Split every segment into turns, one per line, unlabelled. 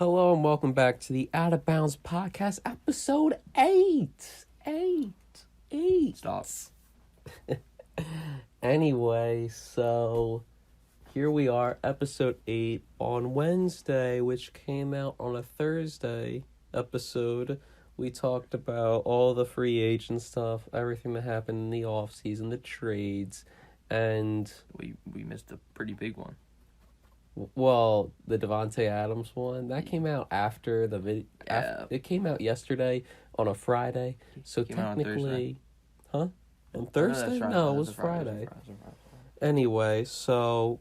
Hello and welcome back to the Out of Bounds Podcast, episode 8.
Stop.
Anyway, so here we are, episode 8 on Wednesday, which came out on a Thursday episode. We talked about all the free agent stuff, everything that happened in the offseason, the trades, and...
We missed a pretty big one.
Well, the Devontae Adams one, that came out after the video.
Yeah.
It came out yesterday on a Friday. So
Came out on
technically... Huh? On
No,
Thursday?
that's
No, it
That's
was
a Friday.
Friday.
That's a Friday.
Anyway, so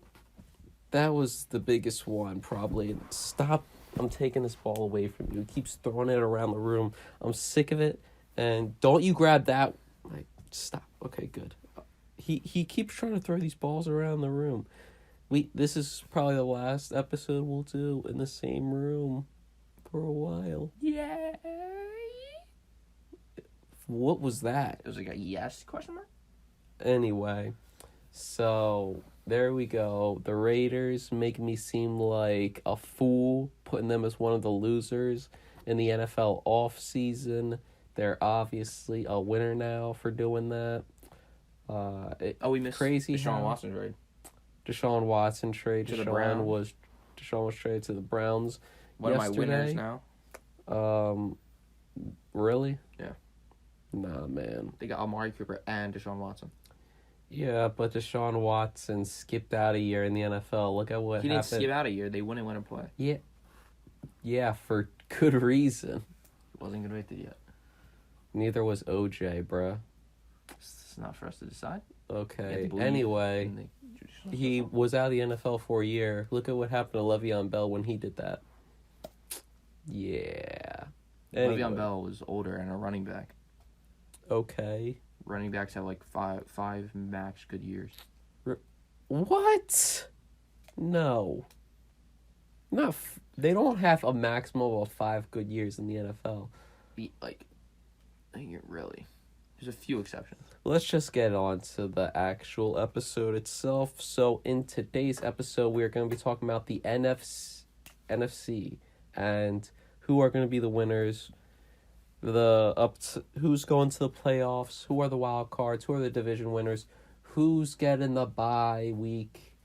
that was the biggest one, probably. Stop. I'm taking this ball away from you. He keeps throwing it around the room. I'm sick of it. And don't you grab that. Like, stop. Okay, good. He keeps trying to throw these balls around the room. This is probably the last episode we'll do in the same room for a while.
Yeah.
What was that?
It was like a yes question mark?
Anyway, so there we go. The Raiders make me seem like a fool, putting them as one of the losers in the NFL offseason. They're obviously a winner now for doing that.
We missed
crazy
Deshaun Watson trade.
Deshaun Watson trade.
To the
Deshaun
Browns.
was traded to the Browns.
One
yesterday.
of my winners now.
Really?
Yeah.
Nah, man.
They got Amari Cooper and Deshaun Watson.
Yeah, but Deshaun Watson skipped out a year in the NFL. Look at what
He
happened.
didn't skip out a year. They wouldn't win a play.
Yeah, for good reason.
He wasn't convicted yet.
Neither was OJ, bruh.
It's not for us to decide. You have
Okay,
to believe
anyway,
in the judicial
he
system.
was out of the NFL for a year. Look at what happened to Le'Veon Bell when he did that. Yeah. Anyway,
Le'Veon Bell was older and a running back.
Okay.
Running backs have like five max good years.
What? No. They don't have a maximum of 5 good years in the NFL.
I think you're really. There's a few exceptions.
Let's just get on to the actual episode itself. So in today's episode, we're going to be talking about the NFC and who are going to be the winners, who's going to the playoffs, who are the wild cards, who are the division winners, who's getting the bye week.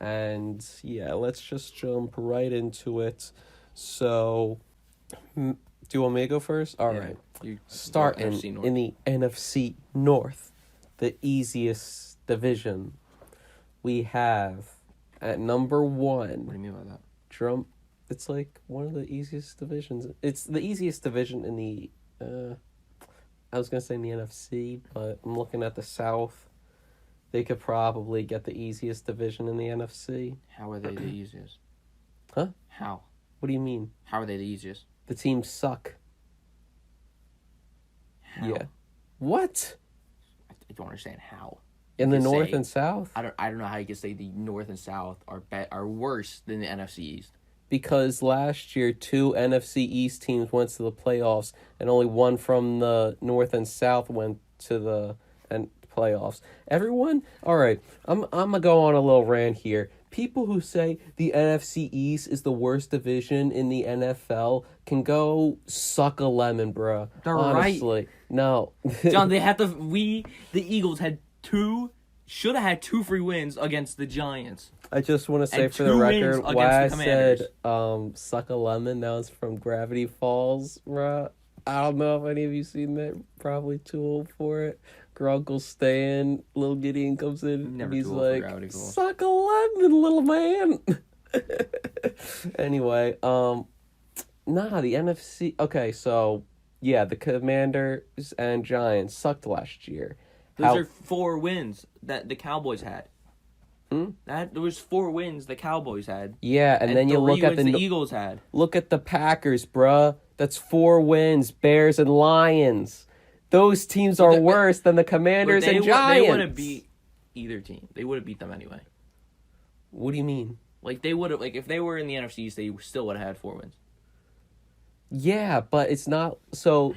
And yeah, let's just jump right into it. So, do you want me to go first? All right. Starting in the NFC North, the easiest division, we have at number 1.
What do you mean by that?
It's like one of the easiest divisions. It's the easiest division in the, I was going to say in the NFC, but I'm looking at the South. They could probably get the easiest division in the NFC.
How are they the easiest?
Huh?
How?
What do you mean?
How are they the easiest?
The teams suck.
How?
Yeah. What?
I don't understand how.
In the
can
North
say-
and South?
I don't know how you can say the North and South are worse than the NFC East.
Because last year, 2 NFC East teams went to the playoffs, and only one from the North and South went to the playoffs. Everyone, all right, I'm gonna go on a little rant here. People who say the NFC East is the worst division in the NFL can go suck a lemon, bruh.
They're
Honestly, no.
John, the Eagles should have had 2 free wins against the Giants.
I just want to say
And
for the
2
record,
wins
why I
against the
said suck a lemon, that was from Gravity Falls, bruh. I don't know if any of you seen that. Probably too old for it. Grunkle's staying, little Gideon comes in,
Never
and he's
too old for
like,
Gravity Falls.
suck a lemon, little man. Anyway, the NFC, okay, so, yeah, the Commanders and Giants sucked last year.
Those are 4 wins that the Cowboys had.
Hmm?
There was 4 wins the Cowboys had.
Yeah, and then you
3
look at
wins the Eagles had.
Look at the Packers, bruh. That's 4 wins. Bears and Lions. Those teams are worse than the Commanders and Giants.
They would have beat either team. They would have beat them anyway.
What do you mean?
Like, they would have, if they were in the NFC East, they still would have had 4 wins.
Yeah, but it's not, so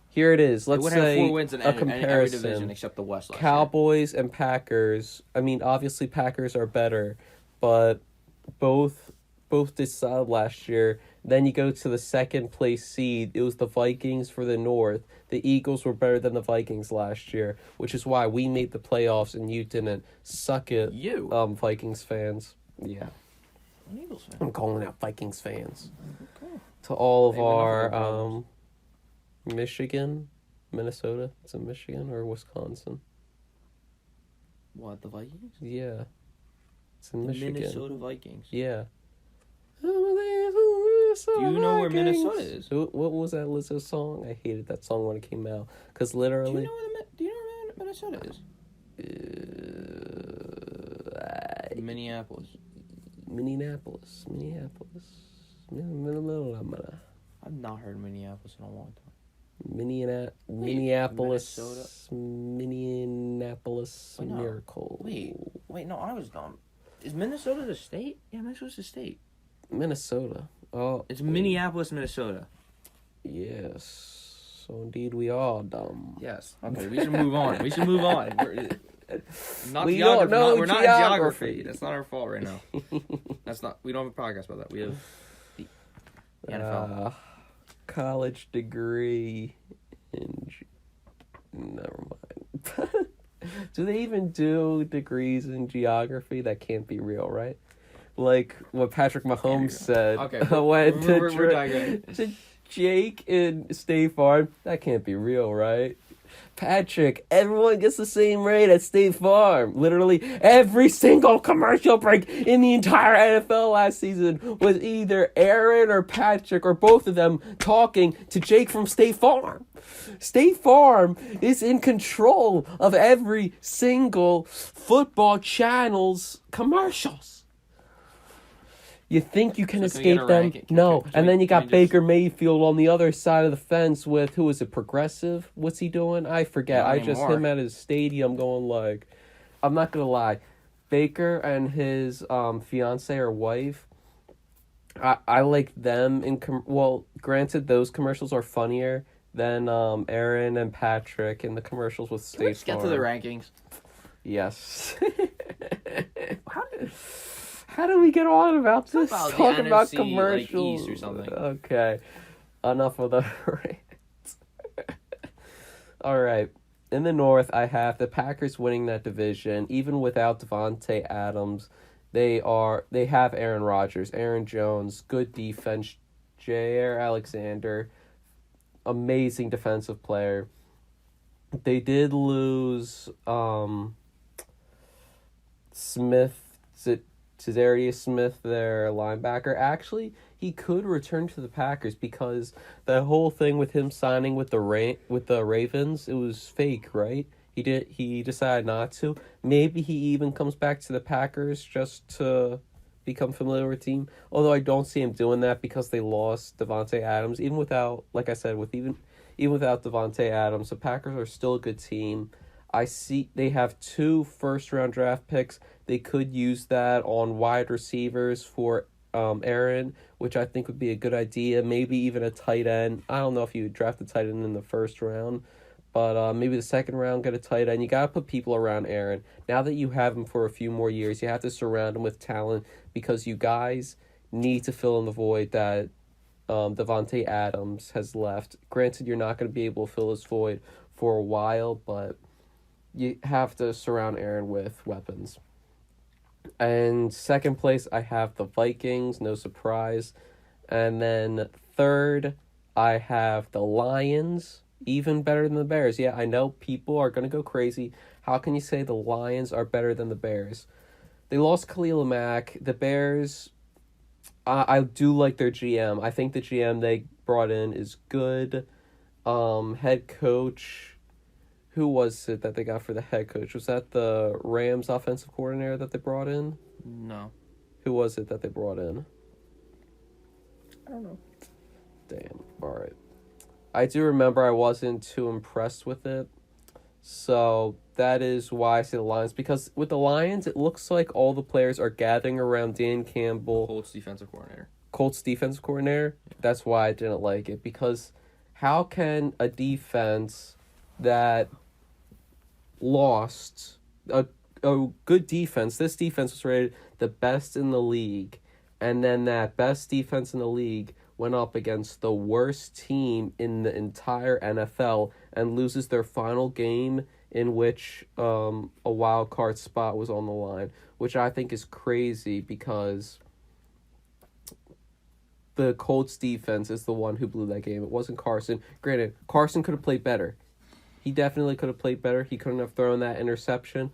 here it is. Let's
They would have
say
4 wins in
a
every
comparison.
division except the West last
Cowboys and Packers. I mean, obviously Packers are better, but both both did solid last year. Then you go to the second place seed. It was the Vikings for the North. The Eagles were better than the Vikings last year, which is why we made the playoffs and you didn't. Suck it,
You.
Vikings fans. Yeah.
An Eagles fan.
I'm calling out Vikings fans.
Okay.
To all of
They went over their
our
problems.
Michigan, Minnesota. It's in Michigan or Wisconsin.
What, the Vikings?
Yeah. It's in
The
Michigan.
Minnesota Vikings.
Yeah.
Do you know where Minnesota is?
What was that Lizzo song? I hated that song when it came out. Because
Do you
literally...
know where Minnesota is? Minneapolis.
Minneapolis.
I've not heard Minneapolis in a long time.
Minneapolis.
Minnesota?
Minneapolis
Wait, no.
Miracle.
Wait, no, I was dumb. Is Minnesota the state? Yeah, Minnesota's the state.
Minnesota. Oh,
It's Minneapolis, Minnesota.
yes. So indeed we are dumb.
Yes. Okay, we should move on. We're not
We
geography.
don't know
We're not in
geography.
geography. That's not our fault right now. We don't have a podcast about that. We have the NFL.
College degree in... Never mind. Do they even do degrees in geography? That can't be real, right? Like what Patrick Mahomes said
Okay,
when
we're digressing.
to Jake in State Farm. That can't be real, right? Patrick, everyone gets the same rate at State Farm. Literally every single commercial break in the entire NFL last season was either Aaron or Patrick or both of them talking to Jake from State Farm. State Farm is in control of every single football channel's commercials. You think you can
So can we
escape
get a
them?
ranking?
No.
Can
And
we-
then you
can
got
we
Baker Mayfield on the other side of the fence with, who is it, Progressive? What's he doing? I forget.
Not anymore.
Him at his stadium going like, I'm not going to lie. Baker and his fiance or wife, I like them in, granted those commercials are funnier than Aaron and Patrick in the commercials with State Farm.
Let's get to the rankings.
Yes. How do we get on about this?
about the
Talk about
NFC,
commercials.
East or something.
Okay. Enough of the rant. All right. In the North, I have the Packers winning that division. Even without Devontae Adams, they have Aaron Rodgers, Aaron Jones, good defense, Jair Alexander, amazing defensive player. They did lose Cesarius Smith, their linebacker. Actually, he could return to the Packers because the whole thing with him signing with the Ravens, it was fake, right? He decided not to. Maybe he even comes back to the Packers just to become familiar with the team. Although I don't see him doing that because they lost Devontae Adams. Even without, like I said, even without Devontae Adams, the Packers are still a good team. I see they have 2 first-round draft picks. They could use that on wide receivers for Aaron, which I think would be a good idea. Maybe even a tight end. I don't know if you would draft a tight end in the first round, but maybe the second round, get a tight end. You got to put people around Aaron. Now that you have him for a few more years, you have to surround him with talent because you guys need to fill in the void that Devontae Adams has left. Granted, you're not going to be able to fill this void for a while, but you have to surround Aaron with weapons. And second place, I have the Vikings, no surprise. And then third, I have the Lions, even better than the Bears. Yeah, I know people are going to go crazy. How can you say the Lions are better than the Bears? They lost Khalil Mack. The Bears, I do like their GM. I think the GM they brought in is good. Head coach... Who was it that they got for the head coach? Was that the Rams offensive coordinator that they brought in?
No.
Who was it that they brought in?
I don't know.
Damn. All right. I do remember I wasn't too impressed with it. So that is why I say the Lions. Because with the Lions, it looks like all the players are gathering around Dan Campbell.
Colts defensive
coordinator. Yeah. That's why I didn't like it. Because how can a defense that lost a good defense, this defense was rated the best in the league, and then that best defense in the league went up against the worst team in the entire NFL and loses their final game in which a wild card spot was on the line, which I think is crazy because the Colts defense is the one who blew that game. It wasn't Carson. Granted, Carson could have played better. He definitely could have played better. He couldn't have thrown that interception.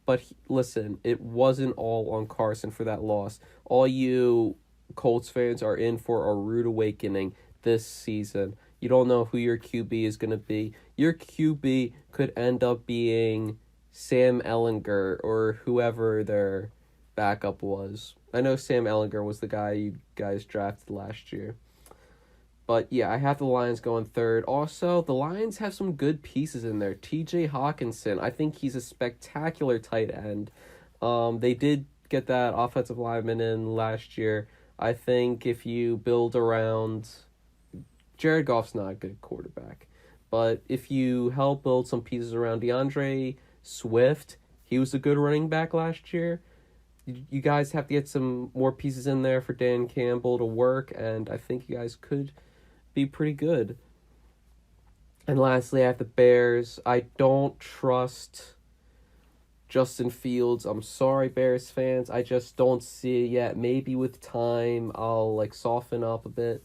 But listen, it wasn't all on Carson for that loss. All you Colts fans are in for a rude awakening this season. You don't know who your QB is going to be. Your QB could end up being Sam Ehlinger or whoever their backup was. I know Sam Ehlinger was the guy you guys drafted last year. But yeah, I have the Lions going third. Also, the Lions have some good pieces in there. TJ Hawkinson, I think he's a spectacular tight end. They did get that offensive lineman in last year. I think if you build around... Jared Goff's not a good quarterback. But if you help build some pieces around DeAndre Swift, he was a good running back last year. You guys have to get some more pieces in there for Dan Campbell to work, and I think you guys could be pretty good. And lastly, I have the Bears. I don't trust Justin Fields. I'm sorry, Bears fans. I just don't see it yet. Maybe with time I'll soften up a bit,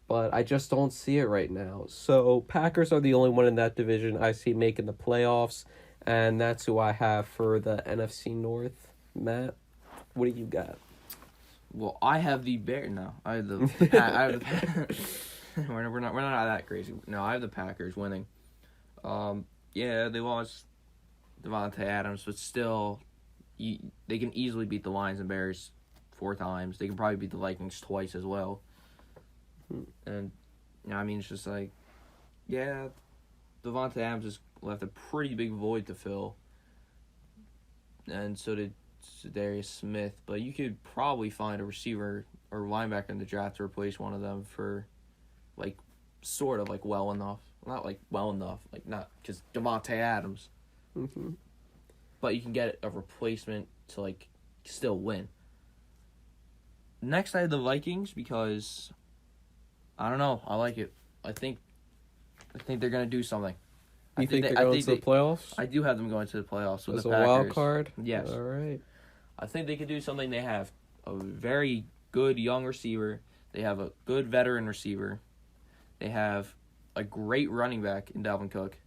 but I just don't see it right now. So Packers are the only one in that division I see making the playoffs, and that's who I have for the NFC North. Matt, what do you got?
Well, I have the Bears. No, I have the. We're not that crazy. No, I have the Packers winning. Yeah, they lost Devontae Adams, but still, they can easily beat the Lions and Bears 4 times. They can probably beat the Vikings twice as well. And I mean, it's just yeah, Devontae Adams has left a pretty big void to fill, and so did Darius Smith. But you could probably find a receiver or linebacker in the draft to replace one of them for, sort of well enough. Not well enough, not because Devontae Adams.
Mm-hmm.
But you can get a replacement to still win. Next, I have the Vikings because I don't know. I like it. I think they're gonna do something.
You think they're going to the playoffs?
I do have them going to the playoffs with
as
the
a
Packers.
wild card.
Yes.
All right.
I think they could do something. They have a very good young receiver. They have a good veteran receiver. They have a great running back in Dalvin Cook,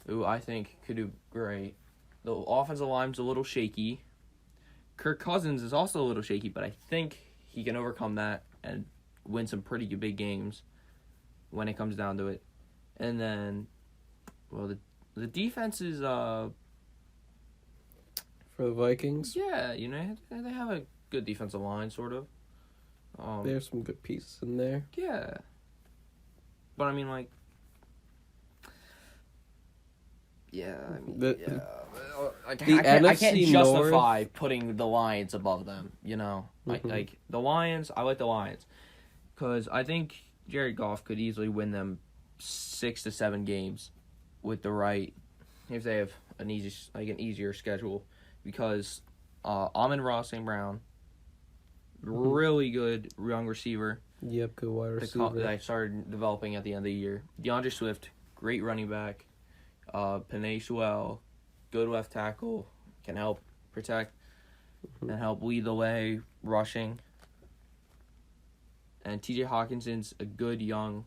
who I think could do great. The offensive line's a little shaky. Kirk Cousins is also a little shaky, but I think he can overcome that and win some pretty big games when it comes down to it. And then, well, the defense is
for the Vikings.
Yeah, they have a good defensive line, sort of.
There's some good pieces in there.
Yeah, but I mean, yeah, I can't justify putting the Lions above them.
Mm-hmm.
The Lions. I like the Lions because I think Jared Goff could easily win them 6 to 7 games with the right, if they have an easier schedule, because Amon-Ra St. Brown, really good young receiver.
Yep, good wide receiver.
That I started developing at the end of the year. DeAndre Swift, great running back. Penei Sewell, good left tackle, can help protect and help lead the way rushing. And TJ Hawkinson's a good young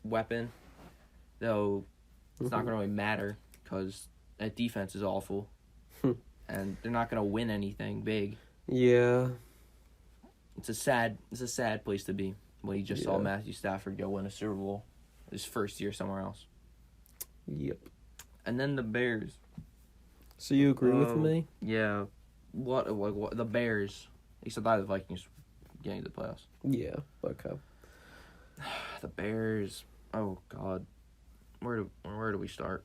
weapon, though it's not going to really matter because that defense is awful, and they're not going to win anything big.
Yeah.
It's a sad place to be when you just saw Matthew Stafford go win a Super Bowl his first year somewhere else.
Yep.
And then the Bears.
So you agree with me?
Yeah. What the Bears? Except I have the Vikings getting to the playoffs.
Yeah. Okay.
The Bears. Oh God. Where do we start?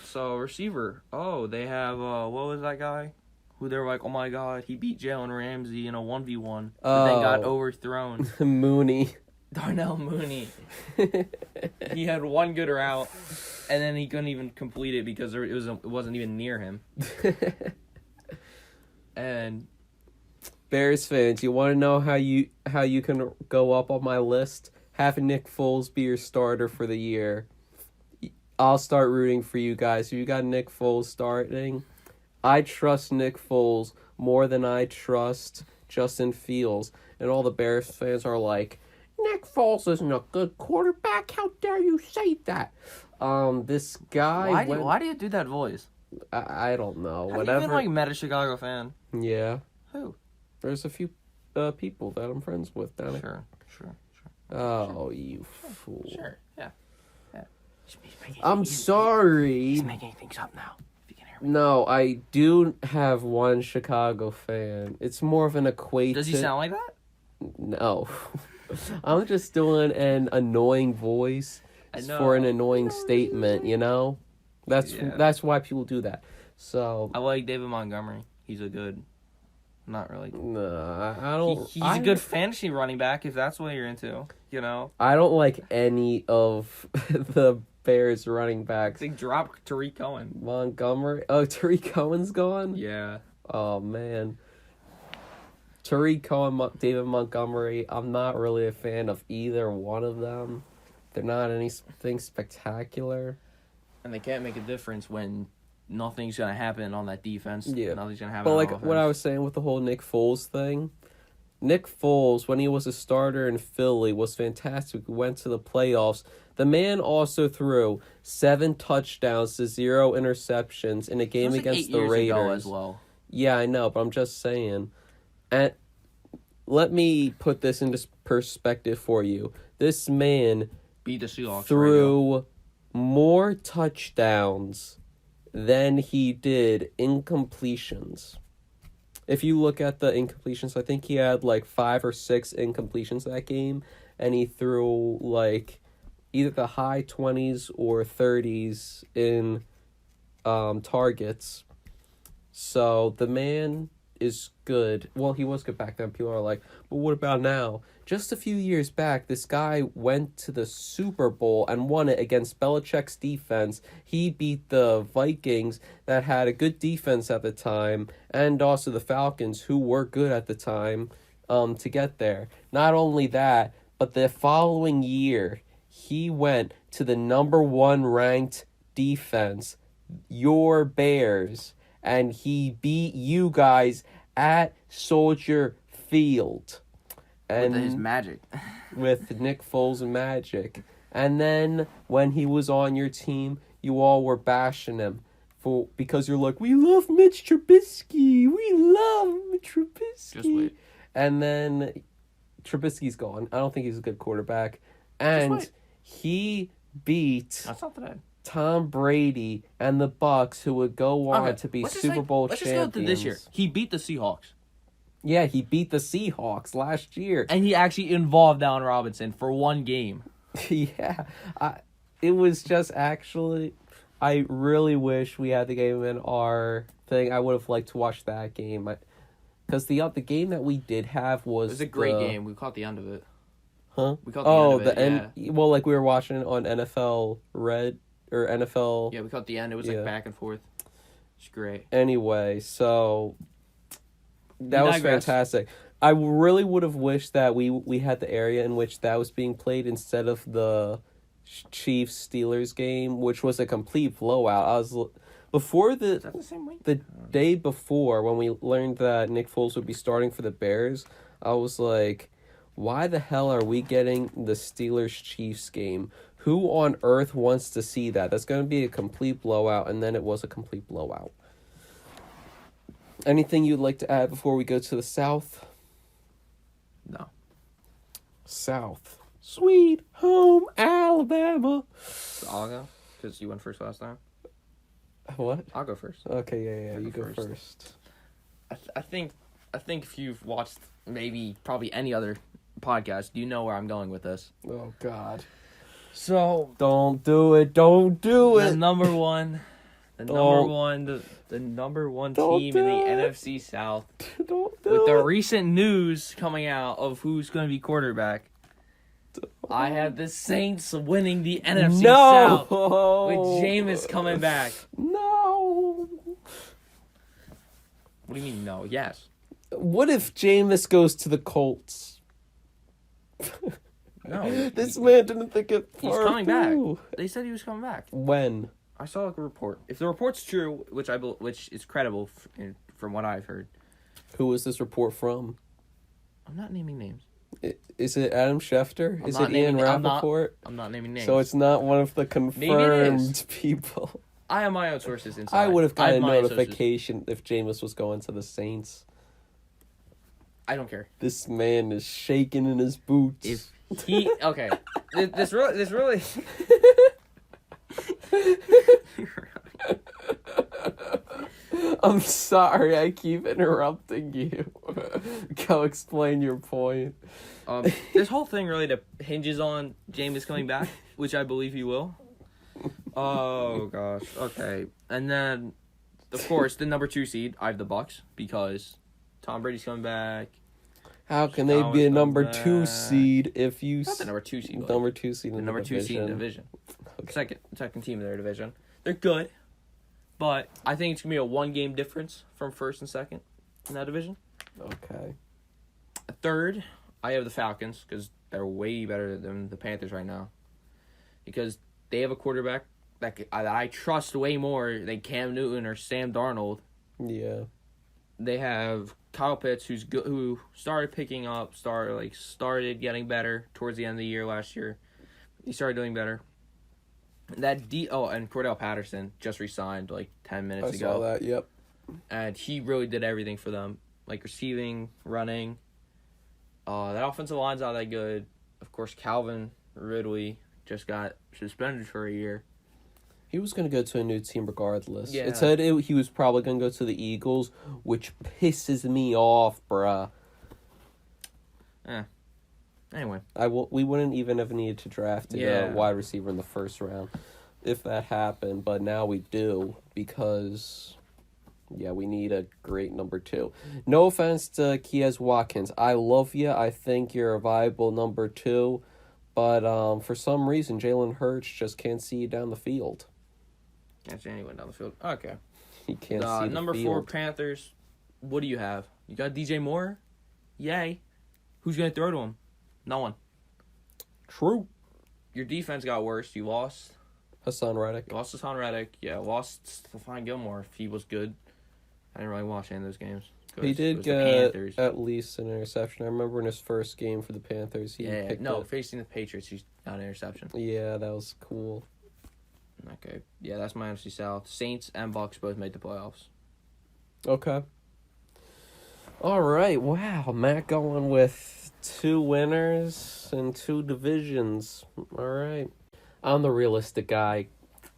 So receiver. Oh, they have what was that guy? Who they're like, oh my God, he beat Jalen Ramsey in a 1v1, but then got overthrown.
Mooney.
Darnell Mooney. He had one good route, and then he couldn't even complete it because it wasn't even near him. And
Bears fans, you want to know how you can go up on my list? Have Nick Foles be your starter for the year. I'll start rooting for you guys. If you got Nick Foles starting, I trust Nick Foles more than I trust Justin Fields. And all the Bears fans are like, Nick Foles isn't a good quarterback. How dare you say that? This guy...
Why do you do that voice?
I don't know.
Have you been, met a Chicago fan?
Yeah.
Who?
There's a few people that I'm friends with down there.
Sure.
Oh, you fool.
Sure, yeah.
I'm sorry.
He's making things up now. If you can hear me.
No, I do have one Chicago fan. It's more of an acquaintance.
Does he sound like that?
No. I'm just doing an annoying voice for an annoying statement, you know? That's why people do that. So
I like David Montgomery. He's a good... Not really.
No, I don't...
He's a good fantasy running back if that's what you're into, you know?
I don't like any of the Bears running backs.
They dropped Tariq Cohen.
Montgomery? Oh, Tariq Cohen's gone?
Yeah.
Oh, man. Tariq Cohen, David Montgomery, I'm not really a fan of either one of them. They're not anything spectacular.
And they can't make a difference when nothing's going to happen on that defense.
Yeah.
Nothing's going to happen
But
on
like
offense.
what I was saying with the whole Nick Foles thing, Nick Foles, when he was a starter in Philly, was fantastic. We went to the playoffs. The man also threw 7 touchdowns to 0 interceptions in a game against the Raiders.
Ago as well.
Yeah, I know, but I'm just saying. And let me put this into perspective for you. This man
beat the Seahawks.
Threw more touchdowns than he did incompletions. If you look at the incompletions, I think he had like 5 or 6 incompletions that game, and he threw like either the high 20s or 30s in targets. So the man is good. Well, he was good back then. People are like, but what about now? Just a few years back, this guy went to the Super Bowl and won it against Belichick's defense. He beat the Vikings that had a good defense at the time, and also the Falcons, who were good at the time, to get there. Not only that, but the following year, he went to the number 1 ranked defense, your Bears, and he beat you guys at Soldier Field. And
with his magic.
With Nick Foles' magic. And then when he was on your team, you all were bashing him because you're like, we love Mitch Trubisky. We love Mitch Trubisky.
Just wait.
And then Trubisky's gone. I don't think he's a good quarterback. And he beat Tom Brady and the Bucks, who would go on to be Super Bowl champions.
Let's just go to this year. He beat the Seahawks.
Yeah, he beat the Seahawks last year.
And he actually involved Allen Robinson for one game.
Yeah. It was just actually... I really wish we had the game in our thing. I would have liked to watch that game. Because the game that we did have was...
It was a great game. We caught the end of it.
Huh?
We caught the end of it,
yeah. Well, like we were watching it on NFL Red or NFL...
Yeah, we caught the end. It was like back and forth. It's great.
Anyway, so... That was fantastic. I really would have wished that we had the area in which that was being played instead of the Chiefs-Steelers game, which was a complete blowout. I was before
Is that the same week?
The day before, when we learned that Nick Foles would be starting for the Bears, I was like, why the hell are we getting the Steelers-Chiefs game? Who on earth wants to see that? That's going to be a complete blowout, and then it was a complete blowout. Anything you'd like to add before we go to the South?
No.
South. Sweet home Alabama.
So I'll go, because you went first last time.
What?
I'll go first.
Okay, yeah. You go first.
I think if you've watched probably any other podcast, you know where I'm going with this.
Oh, God.
So...
Don't do it.
The number one... The number one team in the NFC South. With the recent news coming out of who's going to be quarterback, I have the Saints winning the NFC South with Jameis coming back.
No.
What do you mean no? Yes.
What if Jameis goes to the Colts?
No.
This man didn't think it
He's
far
coming
through.
back. They said he was coming back.
When?
I saw like a report. If the report's true, which is credible from what I've heard.
Who was this report from?
I'm not naming names.
Is it Adam Schefter?
I'm
Is
not
it Ian
naming-
Rappaport?
I'm not naming names.
So it's not one of the confirmed people.
I have my own sources inside.
I would have gotten a
my own sources.
notification if Jameis was going to the Saints.
I don't care.
This man is shaking in his boots.
If he okay, this really.
I'm sorry, I keep interrupting you. Go explain your point.
This whole thing really hinges on Jameis coming back, which I believe he will. Oh gosh. Okay, and then of course the number 2 seed, I have the Bucks because Tom Brady's coming back.
How can they be a number 2 seed if you...
Not the number 2 seed.
Number 2 seed in
the number 2 seed in the division.
Okay.
Second team in their division. They're good, but I think it's gonna be a 1-game difference from first and second in that division.
Okay.
Third, I have the Falcons because they're way better than the Panthers right now. Because they have a quarterback that I trust way more than Cam Newton or Sam Darnold.
Yeah.
They have Kyle Pitts, who's good, who started picking up, started getting better towards the end of the year last year. He started doing better. And Cordell Patterson just re-signed 10 minutes ago.
I saw that. Yep.
And he really did everything for them, receiving, running. That offensive line's not that good. Of course, Calvin Ridley just got suspended for a year.
He was going to go to a new team regardless.
Yeah.
It said he was probably going to go to the Eagles, which pisses me off, bruh.
Anyway.
We wouldn't even have needed to draft a wide receiver in the first round if that happened, but now we do because, we need a great number 2. No offense to Keyes Watkins. I love you. I think you're a viable number 2, but for some reason, Jalen Hurts just can't see you down the field.
Can't see anyone down the field. Okay.
He can't see the
number
field.
4, Panthers. What do you have? You got DJ Moore? Yay. Who's going to throw to him? No one.
True.
Your defense got worse. You lost
Hassan Reddick.
You lost Hassan Reddick. Yeah, lost Stephon Gilmore if he was good. I didn't really watch any of those games.
He did get at least an interception. I remember in his first game for the Panthers,
facing the Patriots, he's got an interception.
Yeah, that was cool.
Okay. Yeah, that's my NFC South. Saints and Bucks both made the playoffs.
Okay. All right. Wow, Matt going with 2 winners and 2 divisions. All right. I'm the realistic guy.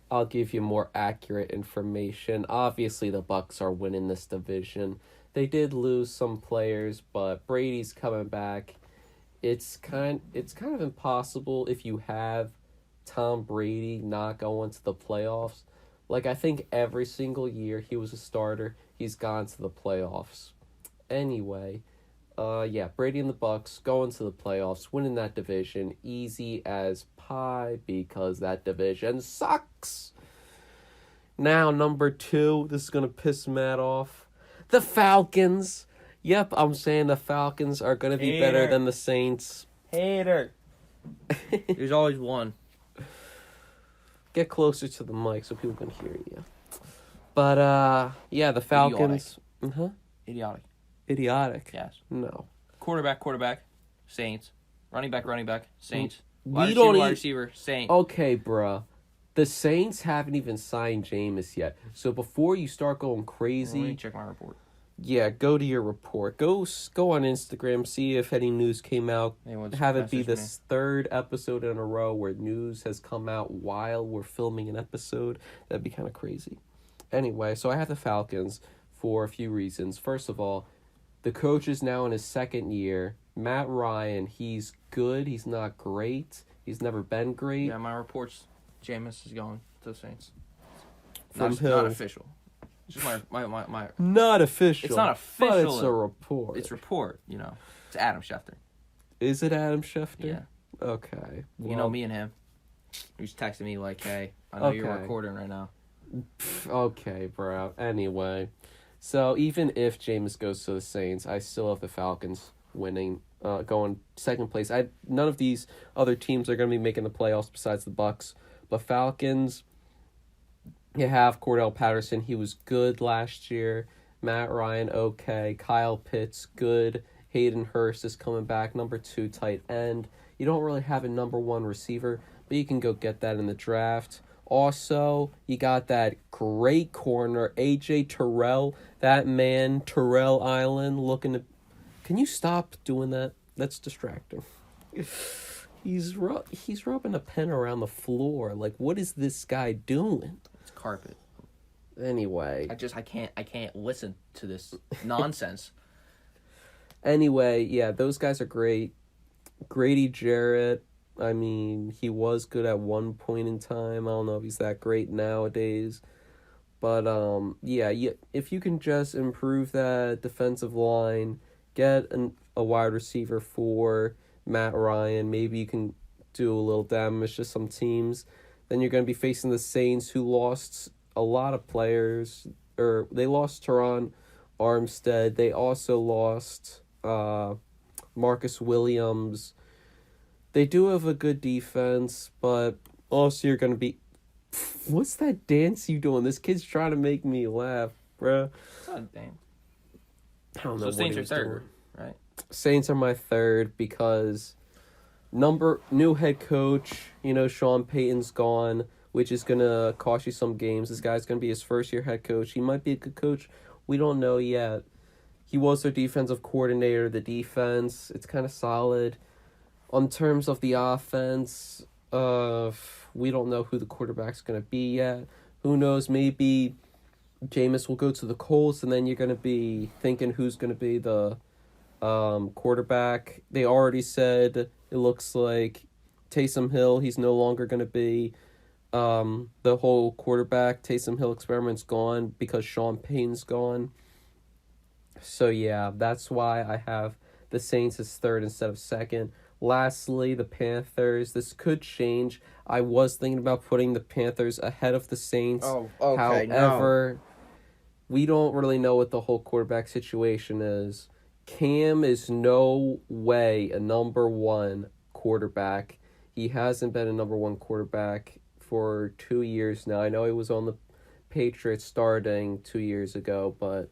I'll give you more accurate information. Obviously, the Bucks are winning this division. They did lose some players, but Brady's coming back. It's kind of impossible if you have Tom Brady not going to the playoffs. I think every single year he was a starter, he's gone to the playoffs. Anyway, Brady and the Bucks going to the playoffs, winning that division, easy as pie because that division sucks. Now, number 2, this is going to piss Matt off. The Falcons. Yep, I'm saying the Falcons are going to be better than the Saints.
Hater. There's always one.
Get closer to the mic so people can hear you. But, the Falcons. Idiotic.
Yes.
No.
Quarterback, Saints. Running back, Saints.
Wide
receiver, Saints.
Okay, bruh. The Saints haven't even signed Jameis yet. So before you start going crazy...
Let me check my report.
Yeah, go to your report. Go on Instagram, see if any news came out. Have it be this 3rd episode in a row where news has come out while we're filming an episode. That'd be kind of crazy. Anyway, so I have the Falcons for a few reasons. First of all, the coach is now in his 2nd year. Matt Ryan, he's good. He's not great. He's never been great.
Yeah, my report's Jameis is going to the Saints.
Not
official. It's just my
Not official.
It's not official.
But it's a report.
It's report, It's Adam Schefter.
Is it Adam Schefter?
Yeah.
Okay.
Well, me and him. He's texting me hey, I know you're recording right now.
Okay, bro. Anyway. So even if Jameis goes to the Saints, I still have the Falcons winning, going second place. None of these other teams are going to be making the playoffs besides the Bucks, but Falcons. You have Cordell Patterson. He was good last year. Matt Ryan, okay. Kyle Pitts, good. Hayden Hurst is coming back, number 2 tight end. You don't really have a number 1 receiver, but you can go get that in the draft. Also, you got that great corner, A.J. Terrell. That man, Terrell Island, looking to... Can you stop doing that? That's distracting. He's rubbing a pen around the floor. Like, what is this guy doing?
It's carpet.
Anyway.
I can't listen to this nonsense.
Anyway, yeah, those guys are great. Grady Jarrett, I mean, he was good at one point in time. I don't know if he's that great nowadays. But, yeah, if you can just improve that defensive line, get a wide receiver for Matt Ryan, maybe you can do a little damage to some teams. Then you're going to be facing the Saints, who lost a lot of players. Or they lost Teron Armstead. They also lost Marcus Williams. They do have a good defense, but also you're going to be... What's that dance you doing? This kid's trying to make me laugh, bruh.
It's not a dance.
I don't know.
So Saints are third, right?
Saints are my third because new head coach, Sean Payton's gone, which is going to cost you some games. This guy's going to be his first year head coach. He might be a good coach. We don't know yet. He was their defensive coordinator. The defense, it's kind of solid. On terms of the offense, we don't know who the quarterback's going to be yet. Who knows? Maybe Jameis will go to the Colts, and then you're going to be thinking who's going to be the quarterback. They already said it looks like Taysom Hill, he's no longer going to be the whole quarterback. Taysom Hill experiment's gone because Sean Payton's gone. So, yeah, that's why I have the Saints as third instead of second. Lastly, the Panthers. This could change. I was thinking about putting the Panthers ahead of the Saints.
Oh, okay.
However, we don't really know what the whole quarterback situation is. Cam is no way a number 1 quarterback. He hasn't been a number 1 quarterback for 2 years now. I know he was on the Patriots starting 2 years ago, but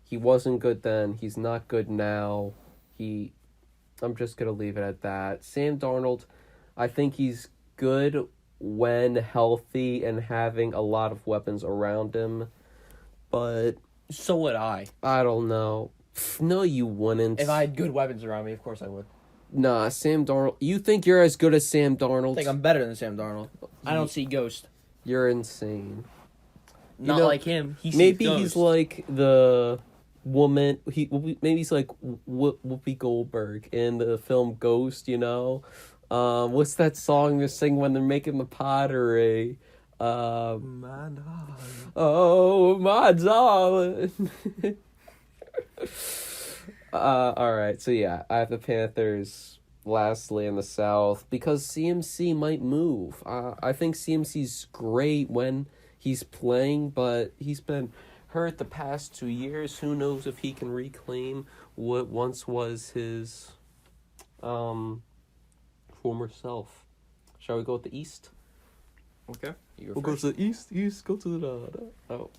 he wasn't good then. He's not good now. I'm just going to leave it at that. Sam Darnold, I think he's good when healthy and having a lot of weapons around him. But...
So would I.
I don't know. No, you wouldn't.
If I had good weapons around me, of course I would.
Nah, Sam Darnold... You think you're as good as Sam Darnold?
I think I'm better than Sam Darnold. I don't see Ghost.
You're insane.
Not like him.
Maybe he's like the... woman, maybe he's like Whoopi Goldberg in the film Ghost, what's that song they sing when they're making the pottery? My darling. Oh, my darling. Alright, so yeah, I have the Panthers lastly in the South because CMC might move. I think CMC's great when he's playing, but he's been hurt the past 2 years. Who knows if he can reclaim what once was his former self. Shall we go with the East?
Okay.
We'll go to the East. Go to the... Oh,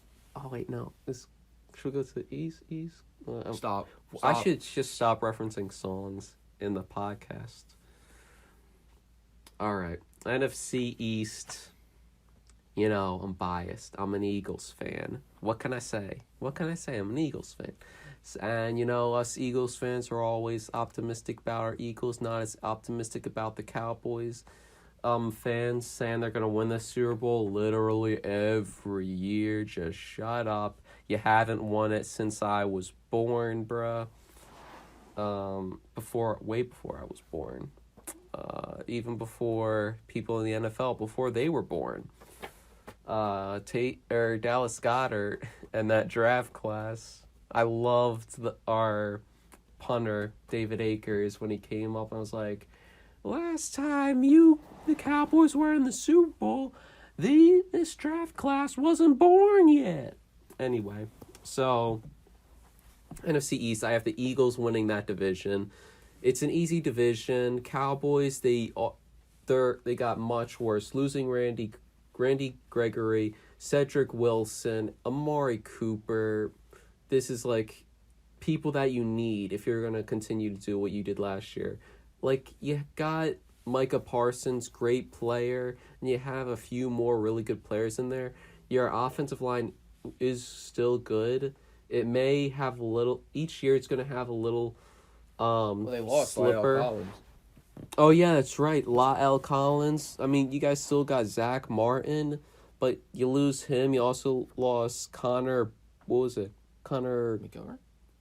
wait, no. Should we go to the East?
Stop.
I should just stop referencing songs in the podcast. All right. NFC East... I'm biased. I'm an Eagles fan. What can I say? I'm an Eagles fan. And, us Eagles fans are always optimistic about our Eagles, not as optimistic about the Cowboys. Fans saying they're going to win the Super Bowl literally every year. Just shut up. You haven't won it since I was born, bruh. Way before I was born. Even before people in the NFL, before they were born. Dallas Goedert and that draft class. I loved our punter, David Akers, when he came up. I was like, last time the Cowboys were in the Super Bowl, this draft class wasn't born yet. Anyway, so NFC East, I have the Eagles winning that division. It's an easy division. Cowboys, they got much worse. Losing Randy Gregory, Cedric Wilson, Amari Cooper. This is like people that you need if you're going to continue to do what you did last year. Like, you got Micah Parsons, great player, and you have a few more really good players in there. Your offensive line is still good. It may have a little, each year it's going to have a little
they lost
slipper.
Collins.
Oh, yeah, that's right. La'el Collins. I mean, you guys still got Zach Martin, but you lose him. You also lost Connor, what was it? Connor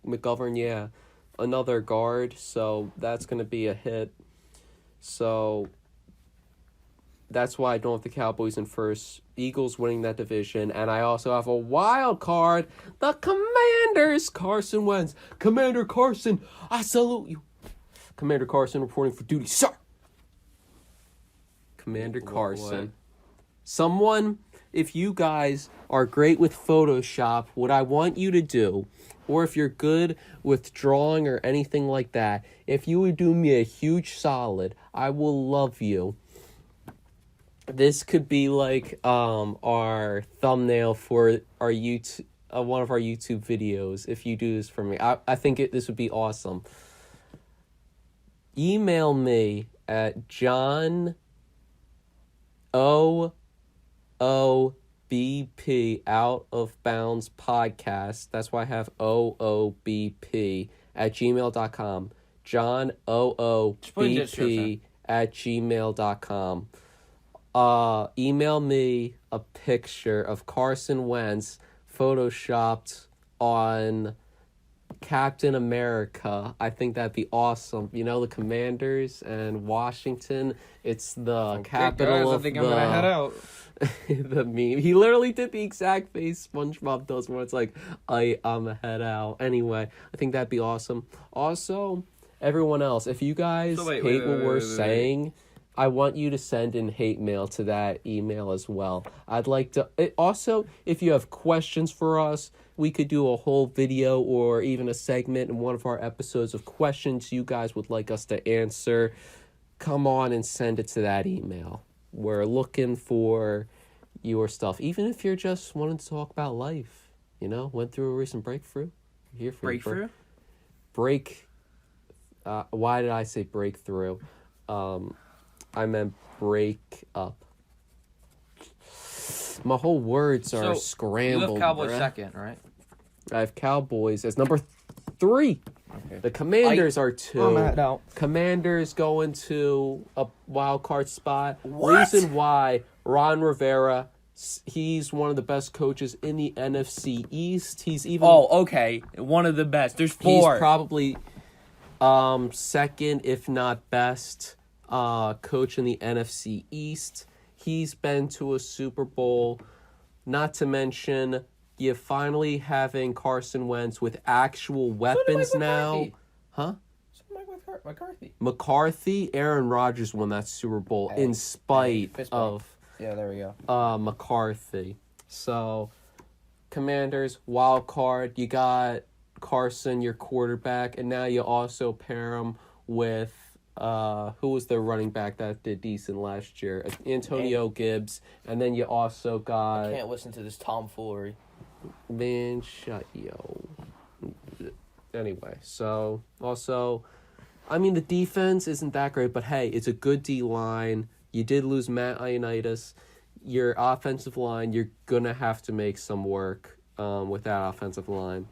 McGovern, yeah. Another guard, so that's going to be a hit. So that's why I don't have the Cowboys in first. Eagles winning that division, and I also have a wild card. The Commanders, Carson Wentz. Commander Carson, I salute you. Commander Carson reporting for duty, sir. Commander Carson.
What?
Someone, if you guys are great with Photoshop, what I want you to do, or if you're good with drawing or anything like that, if you would do me a huge solid, I will love you. This could be like our thumbnail for our YouTube, one of our YouTube videos. If you do this for me, I think this would be awesome. Email me at John OOBP Out of Bounds Podcast. That's why I have OOBP at gmail.com. John OOBP at gmail.com. Email me a picture of Carson Wentz photoshopped on Captain America. I think that'd be awesome. You know, the Commanders and Washington. It's the capital of
I think I'm gonna head out.
the meme. He literally did the exact face SpongeBob does when it's like, I'm a head out. Anyway, I think that'd be awesome. Also, everyone else, if you guys hate what we're saying, I want you to send in hate mail to that email as well. I'd like to... Also, if you have questions for us, we could do a whole video or even a segment in one of our episodes of questions you guys would like us to answer. Come on and send it to that email. We're looking for your stuff. Even if you're just wanting to talk about life. You know, went through a recent breakthrough. Here for
Breakthrough?
Why did I say breakthrough? I meant break up. My whole words are scrambled.
You have Cowboys second, right?
I have Cowboys as number 3.
Okay.
The Commanders are 2.
I'm at out.
Commanders going to a wild card spot.
What?
Reason why, Ron Rivera, he's one of the best coaches in the NFC East. He's even...
Oh, okay. One of the best. There's 4.
He's probably second, if not best, coach in the NFC East. He's been to a Super Bowl. Not to mention, you're finally having Carson Wentz with actual weapons now. Huh? McCarthy, Aaron Rodgers won that Super Bowl in spite of...
Yeah, there we go.
McCarthy. So, Commanders, wild card. You got Carson, your quarterback, and now you also pair him with... who was the running back that did decent last year? Antonio Gibbs. And then you also got...
I can't listen to this tomfoolery.
Man, shut yo. Anyway, so also, I mean, the defense isn't that great, but hey, it's a good D-line. You did lose Matt Ioannidis. Your offensive line, you're going to have to make some work with that offensive line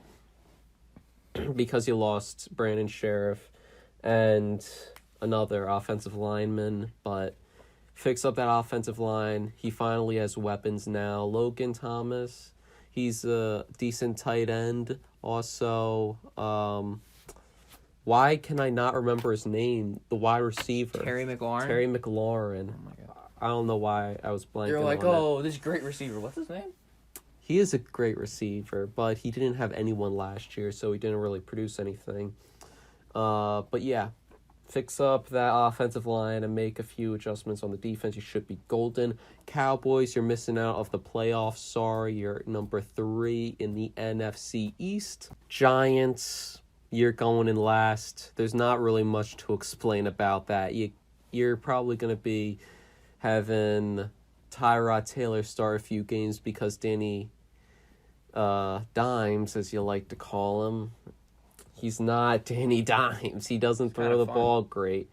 because you lost Brandon Sheriff and another offensive lineman, but fix up that offensive line. He finally has weapons now. Logan Thomas, he's a decent tight end. Also, why can I not remember his name? The wide receiver.
Terry McLaurin?
Terry McLaurin.
Oh, my God.
I don't know why I was blanking.
You're like,
on
this great receiver. What's his name?
He is a great receiver, but he didn't have anyone last year, so he didn't really produce anything. But yeah, fix up that offensive line and make a few adjustments on the defense, you should be golden. Cowboys, you're missing out of the playoffs. Sorry, you're number 3 in the NFC East. Giants, you're going in last. There's not really much to explain about that. You're probably going to be having Tyrod Taylor start a few games because Danny Dimes, as you like to call him, he's not Danny Dimes. He doesn't throw the ball great.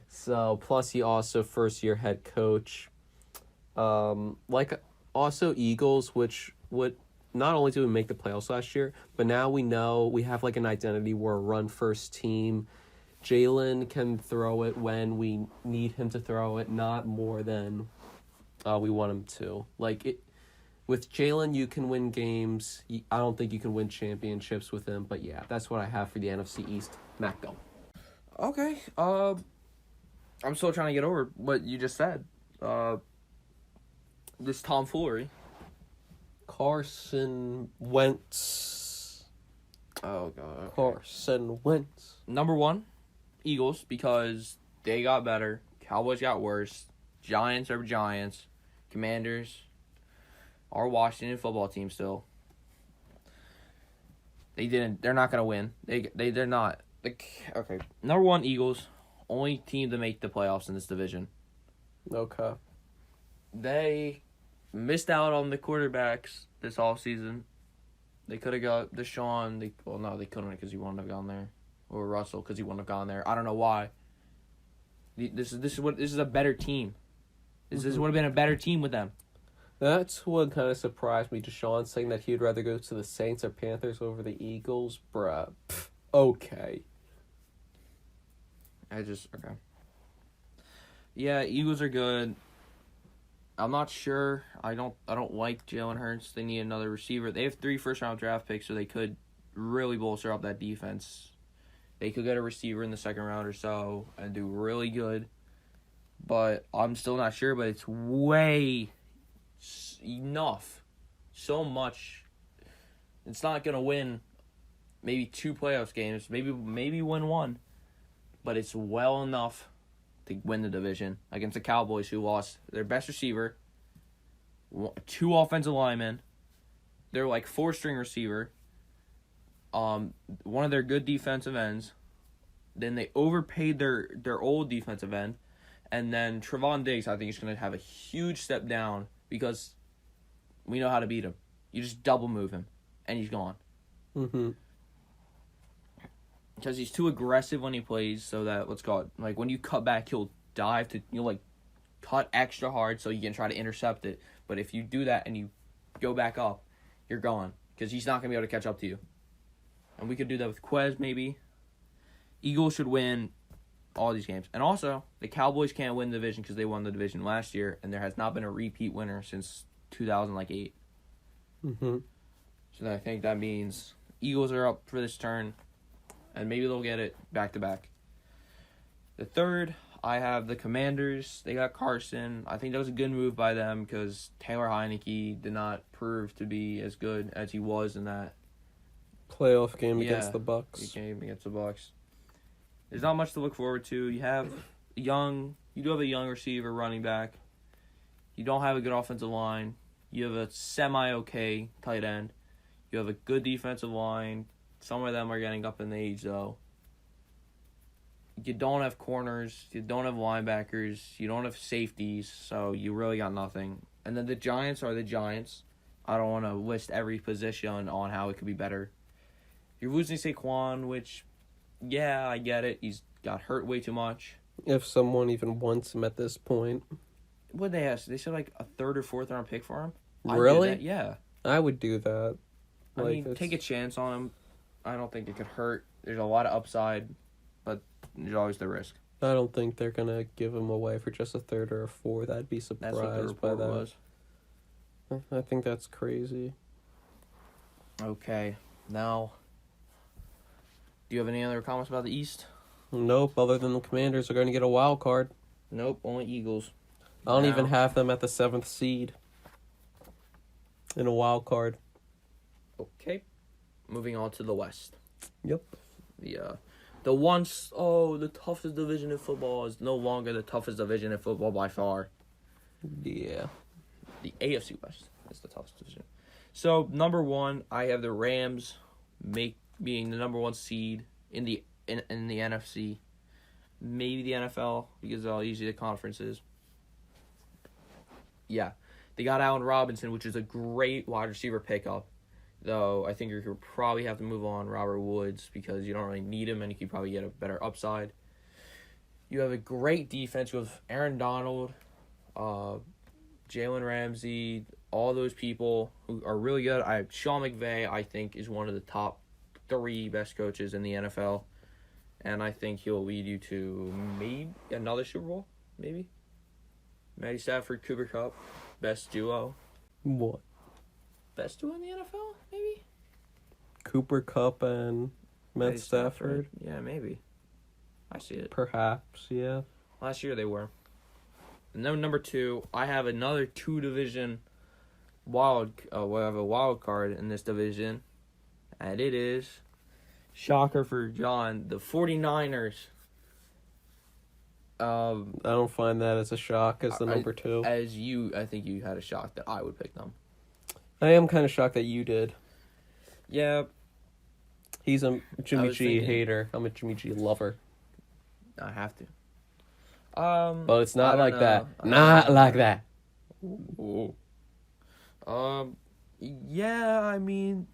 So, plus he also first-year head coach. Also Eagles, which would not only did we make the playoffs last year, but now we know we have like an identity. We're a run-first team. Jalen can throw it when we need him to throw it, not more than we want him to. With Jalen, you can win games. I don't think you can win championships with him, but yeah, that's what I have for the NFC East. Matt, go.
Okay. I'm still trying to get over what you just said. This tomfoolery.
Carson Wentz.
Oh, God. Okay.
Carson Wentz.
Number 1, Eagles, because they got better. Cowboys got worse. Giants are Giants. Commanders, our Washington football team still. They're not gonna win. They're not. Okay. Number 1, Eagles, only team to make the playoffs in this division.
Okay.
They missed out on the quarterbacks this offseason. They could have got Deshaun. They couldn't because he wouldn't have gone there, or Russell because he wouldn't have gone there. I don't know why. This is a better team. This would have been a better team with them.
That's what kind of surprised me. Deshaun saying that he'd rather go to the Saints or Panthers over the Eagles. Bruh. Okay.
Okay. Yeah, Eagles are good. I'm not sure. I don't like Jalen Hurts. They need another receiver. They have 3 first-round draft picks, so they could really bolster up that defense. They could get a receiver in the second round or so and do really good. But I'm still not sure, but it's way enough. So much. It's not going to win maybe 2 playoffs games, maybe win 1. But it's well enough to win the division against the Cowboys, who lost their best receiver, 2 offensive linemen, their 4-string receiver, one of their good defensive ends. Then they overpaid their old defensive end. And then Trevon Diggs, I think, is going to have a huge step down because we know how to beat him. You just double move him, and he's gone.
Mm-hmm.
Because he's too aggressive when he plays, so that, when you cut back, you'll cut extra hard so you can try to intercept it. But if you do that and you go back up, you're gone. Because he's not going to be able to catch up to you. And we could do that with Quez, maybe. Eagles should win all these games. And also, the Cowboys can't win the division because they won the division last year, and there has not been a repeat winner since 2008.
Mm-hmm.
So I think that means Eagles are up for this turn, and maybe they'll get it back-to-back. The third, I have the Commanders. They got Carson. I think that was a good move by them because Taylor Heineke did not prove to be as good as he was in that
playoff game against the Bucks.
Against the Bucks. There's not much to look forward to. You do have a young receiver running back. You don't have a good offensive line. You have a semi-okay tight end. You have a good defensive line. Some of them are getting up in age, though. You don't have corners. You don't have linebackers. You don't have safeties, so you really got nothing. And then the Giants are the Giants. I don't want to list every position on how it could be better. You're losing Saquon, which, yeah, I get it. He's got hurt way too much.
If someone even wants him at this point.
What they ask? They said a 3rd or 4th round pick for him.
Really?
Yeah.
I would do that.
I mean, take a chance on him. I don't think it could hurt. There's a lot of upside, but there's always the risk.
I don't think they're gonna give him away for just a 3rd or a 4th. I'd be surprised
by that. That's what the report was.
I think that's crazy.
Okay, now, do you have any other comments about the East?
Nope, other than the Commanders are going to get a wild card.
Nope, only Eagles.
I don't even have them at the 7th seed in a wild card.
Okay, moving on to the West.
Yep.
The the toughest division in football is no longer the toughest division in football by far.
Yeah.
The AFC West is the toughest division. So, number 1, I have the Rams being the number 1 seed in the NFC. Maybe the NFL, because of how easy the conference is. Yeah. They got Allen Robinson, which is a great wide receiver pickup. Though, I think you could probably have to move on Robert Woods because you don't really need him and you could probably get a better upside. You have a great defense with Aaron Donald, Jalen Ramsey, all those people who are really good. Sean McVay, I think, is one of the top 3 best coaches in the NFL. And I think he'll lead you to maybe another Super Bowl, maybe. Matty Stafford, Cooper Kupp, best duo.
What?
Best duo in the NFL, maybe?
Cooper Kupp and Matt Stafford?
Yeah, maybe. I see it.
Perhaps, yeah.
Last year they were. And then number 2, I have another 2-division wild card in this division. And it is, shocker for John, the 49ers.
I don't find that as a shock as the number 2.
I think you had a shock that I would pick them.
I am kind of shocked that you did.
Yeah.
He's a Jimmy G hater. I'm a Jimmy G lover.
I have to.
But it's not like that. Not like that.
Ooh. Yeah, I mean,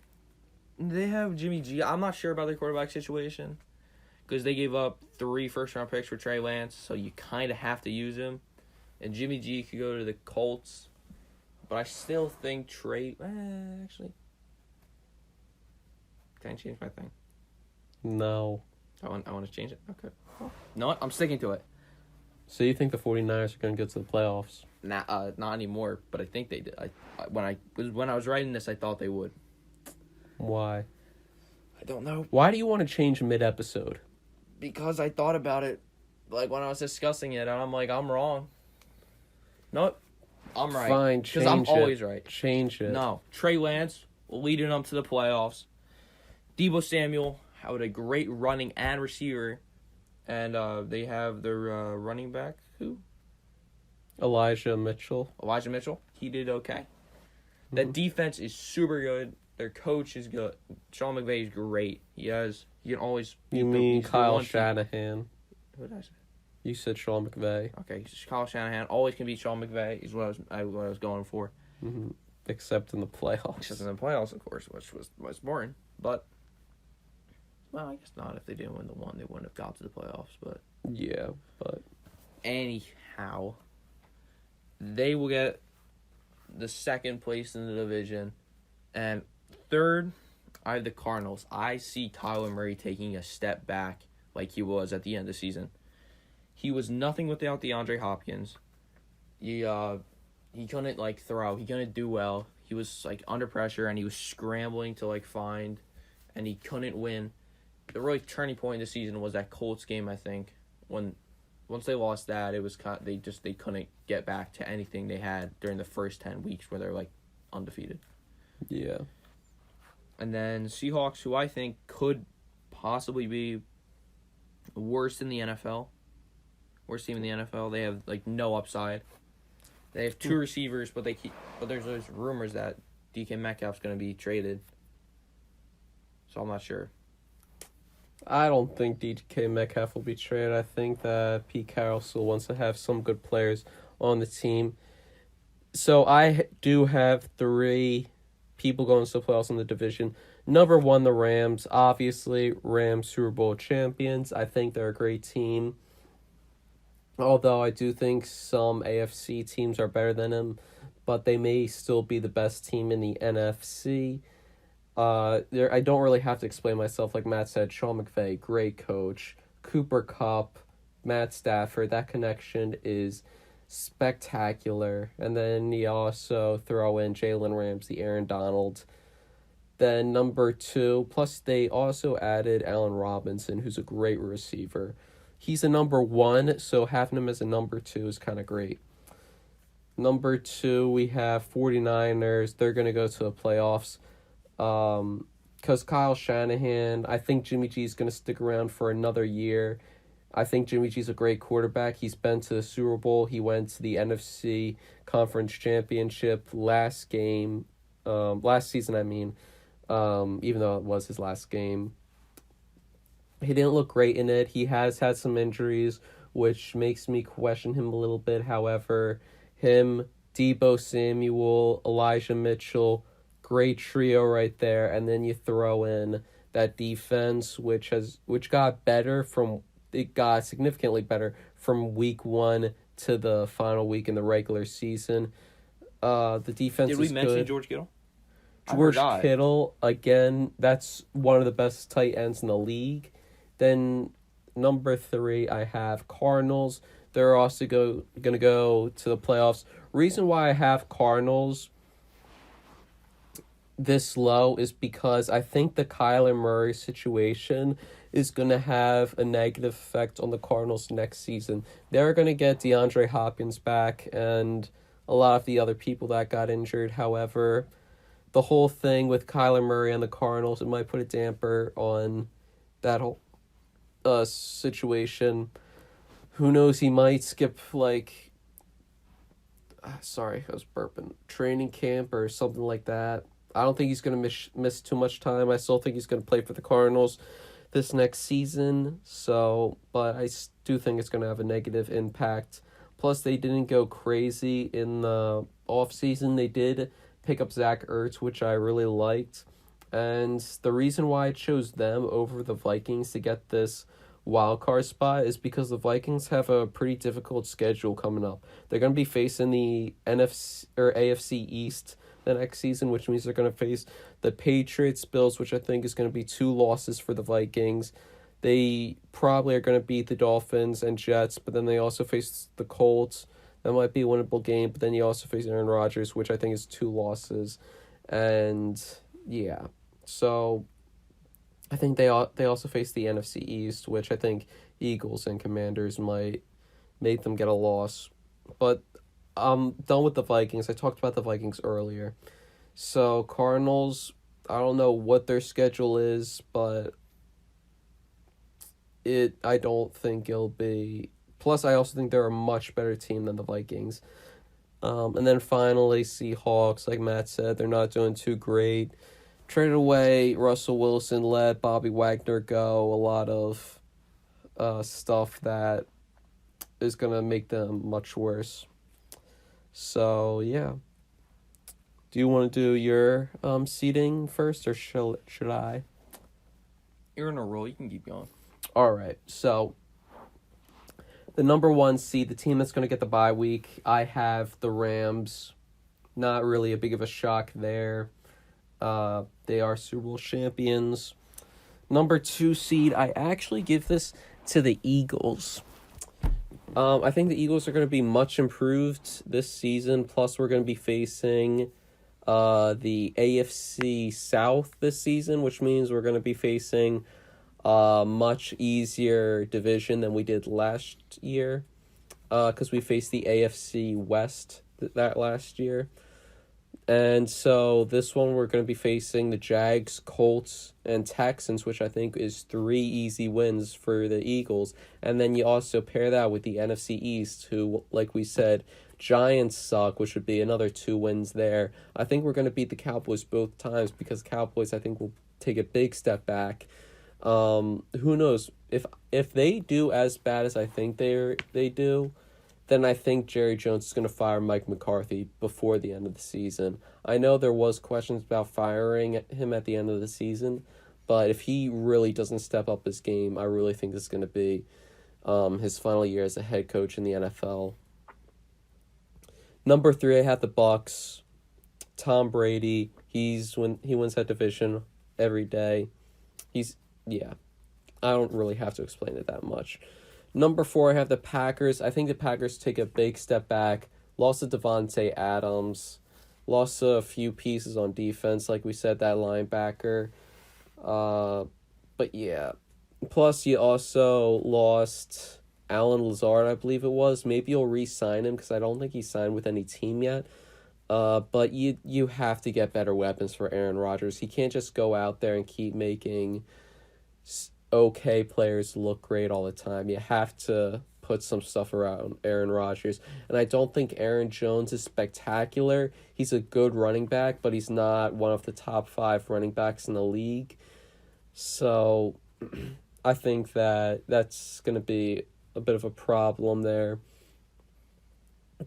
they have Jimmy G. I'm not sure about their quarterback situation because they gave up 3 first-round picks for Trey Lance, so you kind of have to use him. And Jimmy G could go to the Colts, but I still think Trey... actually... Can I change my thing?
No.
I want to change it? Okay. No, I'm sticking to it.
So you think the 49ers are going to get to the playoffs?
Not anymore, but I think they did. When I was writing this, I thought they would.
Why?
I don't know.
Why do you want to change mid-episode?
Because I thought about it, like when I was discussing it, and I'm like, I'm wrong. No, I'm right.
Fine, change it.
Because I'm always right.
Change it.
No, Trey Lance leading them to the playoffs. Deebo Samuel had a great running and receiver, and they have their running back who?
Elijah Mitchell.
He did okay. Mm-hmm. That defense is super good. Their coach is good. Sean McVay is great. You can always.
You mean Kyle Shanahan?
What did I say?
You said Sean McVay.
Okay, Kyle Shanahan always can beat Sean McVay. Is what I was going for.
Mm-hmm. Except in the playoffs.
Except in the playoffs, of course, which was boring. But well, I guess not. If they didn't win the one, they wouldn't have got to the playoffs. But
yeah, but
anyhow, they will get the 2nd place in the division, and 3rd, I have the Cardinals. I see Kyler Murray taking a step back like he was at the end of the season. He was nothing without DeAndre Hopkins. He couldn't throw. He couldn't do well. He was under pressure and he was scrambling to find, and he couldn't win. The really turning point in the season was that Colts game. I think once they lost that, it was they couldn't get back to anything they had during the first 10 weeks where they're undefeated.
Yeah.
And then Seahawks, who I think could possibly be worst in the NFL. Worst team in the NFL. They have no upside. They have 2 receivers, but there's those rumors that DK Metcalf's going to be traded. So I'm not sure.
I don't think DK Metcalf will be traded. I think that Pete Carroll still wants to have some good players on the team. So I do have 3 people going to the playoffs in the division. Number 1, the Rams. Obviously, Rams Super Bowl champions. I think they're a great team. Although I do think some AFC teams are better than them, but they may still be the best team in the NFC. I don't really have to explain myself. Like Matt said, Sean McVay, great coach. Cooper Kupp, Matt Stafford, that connection is spectacular. And then you also throw in Jalen Ramsey, Aaron Donald. Then number 2, plus they also added Allen Robinson, who's a great receiver. He's a number 1, so having him as a number 2 is kind of great. Number 2, we have 49ers. They're going to go to the playoffs. because Kyle Shanahan, I think Jimmy G is going to stick around for another year. I think Jimmy G's a great quarterback. He's been to the Super Bowl. He went to the NFC Conference Championship last season, I mean, even though it was his last game. He didn't look great in it. He has had some injuries, which makes me question him a little bit. However, him, Debo Samuel, Elijah Mitchell, great trio right there. And then you throw in that defense, which got better from it got significantly better from week 1 to the final week in the regular season. The defense is good.
Did we mention George Kittle?
George Kittle, again, that's one of the best tight ends in the league. Then number 3, I have Cardinals. They're also going to go to the playoffs. Reason why I have Cardinals this low is because I think the Kyler Murray situation is going to have a negative effect on the Cardinals next season. They're going to get DeAndre Hopkins back and a lot of the other people that got injured. However, the whole thing with Kyler Murray and the Cardinals, it might put a damper on that whole situation. Who knows, he might skip, sorry, I was burping, training camp or something like that. I don't think he's going to miss too much time. I still think he's going to play for the Cardinals this next season. But I do think it's going to have a negative impact. Plus, they didn't go crazy in the offseason. They did pick up Zach Ertz, which I really liked. And the reason why I chose them over the Vikings to get this wild card spot is because the Vikings have a pretty difficult schedule coming up. They're going to be facing the NFC or AFC East the next season, which means they're going to face the Patriots, Bills, which I think is going to be 2 losses for the Vikings. They probably are going to beat the Dolphins and Jets, but then they also face the Colts. That might be a winnable game, but then you also face Aaron Rodgers, which I think is 2 losses. And yeah, so I think they also face the NFC East, which I think Eagles and Commanders might make them get a loss. But I'm done with the Vikings. I talked about the Vikings earlier. So Cardinals, I don't know what their schedule is, but I don't think it'll be. Plus, I also think they're a much better team than the Vikings. And then finally, Seahawks, like Matt said, they're not doing too great. Traded away Russell Wilson, let Bobby Wagner go. A lot of stuff that is going to make them much worse. So, yeah. Do you want to do your seeding first, or should I?
You're in a roll. You can keep going.
All right. So, the number 1 seed, the team that's going to get the bye week, I have the Rams. Not really a big of a shock there. They are Super Bowl champions. Number 2 seed, I actually give this to the Eagles. I think the Eagles are going to be much improved this season. Plus, we're going to be facing the AFC South this season, which means we're going to be facing a much easier division than we did last year, because we faced the AFC West that last year. And so this one we're going to be facing the Jags, Colts, and Texans, which I think is 3 easy wins for the Eagles. And then you also pair that with the NFC East, who, like we said, Giants suck, which would be another 2 wins there. I think we're going to beat the Cowboys both times because Cowboys, I think, will take a big step back. Who knows? If they do as bad as I think they do, then I think Jerry Jones is going to fire Mike McCarthy before the end of the season. I know there was questions about firing him at the end of the season, but if he really doesn't step up his game, I really think this is going to be his final year as a head coach in the NFL. Number 3, I have the Bucs. Tom Brady, he wins that division every day. I don't really have to explain it that much. Number 4, I have the Packers. I think the Packers take a big step back. Lost to Devontae Adams. Lost a few pieces on defense, like we said, that linebacker. But yeah. Plus, you also lost Alan Lazard, I believe it was. Maybe you'll re-sign him because I don't think he signed with any team yet. But you have to get better weapons for Aaron Rodgers. He can't just go out there and keep making okay players look great all the time. You have to put some stuff around Aaron Rodgers. And I don't think Aaron Jones is spectacular. He's a good running back, but he's not one of the top 5 running backs in the league. So I think that's going to be a bit of a problem there.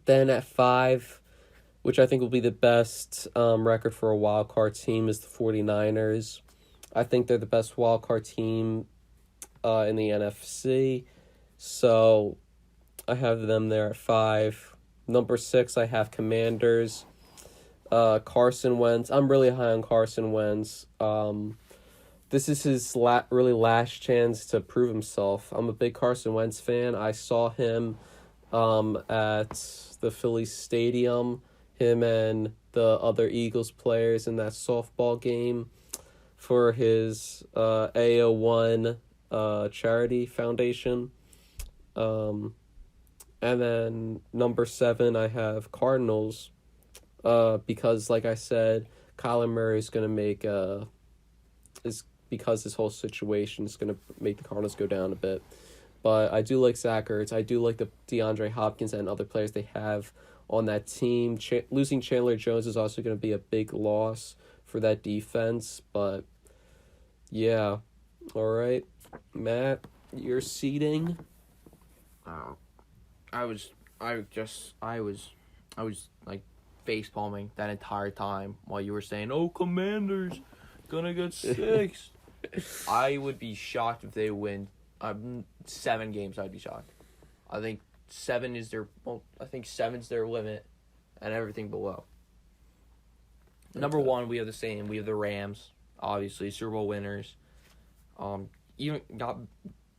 Then at 5, which I think will be the best record for a wild card team, is the 49ers. I think they're the best wild card team in the NFC. So I have them there at 5. Number 6, I have Commanders. Carson Wentz. I'm really high on Carson Wentz. This is his really last chance to prove himself. I'm a big Carson Wentz fan. I saw him at the Phillies stadium, him and the other Eagles players in that softball game for his AO1 charity foundation. And then number 7, I have Cardinals, because like I said, Kyler Murray is going to make because this whole situation is going to make the Cardinals go down a bit. But I do like Zach Ertz. I do like the DeAndre Hopkins and other players they have on that team. Losing Chandler Jones is also going to be a big loss for that defense. But yeah, all right, Matt, your seeding.
I was like face palming that entire time while you were saying, "Oh, Commanders gonna get 6." I would be shocked if they win 7 games. I'd be shocked. I think 7 is their. Well, I think 7's their limit, and everything below. Number 1, we have the same. We have the Rams, obviously Super Bowl winners. Even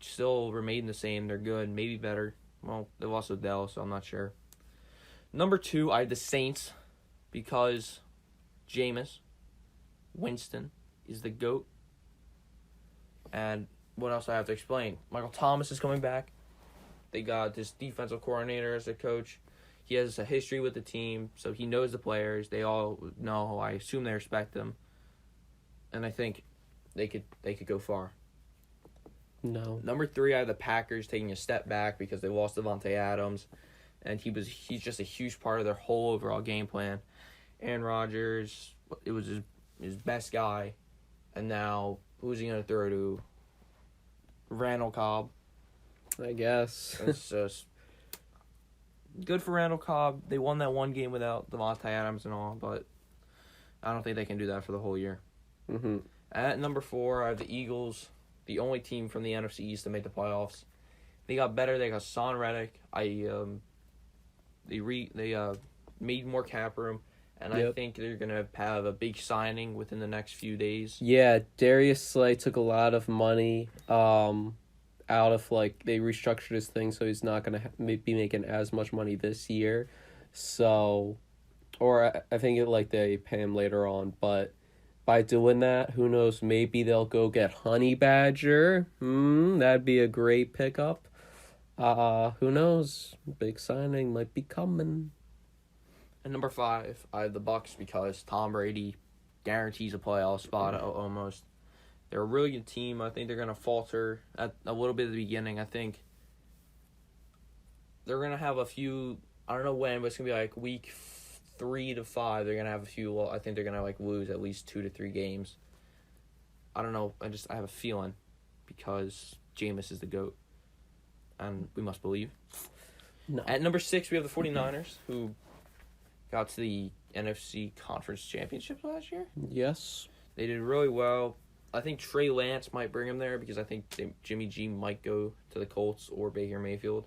still remain the same. They're good, maybe better. Well, they lost Odell, so I'm not sure. Number 2, I have the Saints, because Jameis Winston is the GOAT. And what else I have to explain? Michael Thomas is coming back. They got this defensive coordinator as a coach. He has a history with the team, so he knows the players. They all know. I assume they respect him. And I think they could go far.
No.
Number 3, I have the Packers taking a step back because they lost Devontae Adams, and he's just a huge part of their whole overall game plan. Aaron Rodgers, it was his best guy, and now who's he gonna throw to? Randall Cobb,
I guess.
It's just good for Randall Cobb. They won that one game without Devontae Adams and all, but I don't think they can do that for the whole year.
Mm-hmm.
At number 4, I have the Eagles, the only team from the NFC East to make the playoffs. They got better. They got Son Reddick. They made more cap room, and I think they're gonna have a big signing within the next few days.
Yeah, Darius Slay took a lot of money out of, they restructured his thing, so he's not gonna be making as much money this year. So, or I think they pay him later on, but by doing that, who knows, maybe they'll go get Honey Badger. That'd be a great pickup. Who knows? Big signing might be coming.
And number 5, I have the Bucs, because Tom Brady guarantees a playoff spot almost. They're a really good team. I think they're going to falter at a little bit at the beginning. I think they're going to have a few, I don't know when, but it's going to be like week 3 to 5. They're going to have a few, I think they're going to lose at least 2 to 3 games. I don't know. I have a feeling, because Jameis is the GOAT. And we must believe.
No.
At number 6, we have the 49ers, who got to the NFC Conference Championship last year.
Yes.
They did really well. I think Trey Lance might bring him there, because I think Jimmy G might go to the Colts or Baker Mayfield.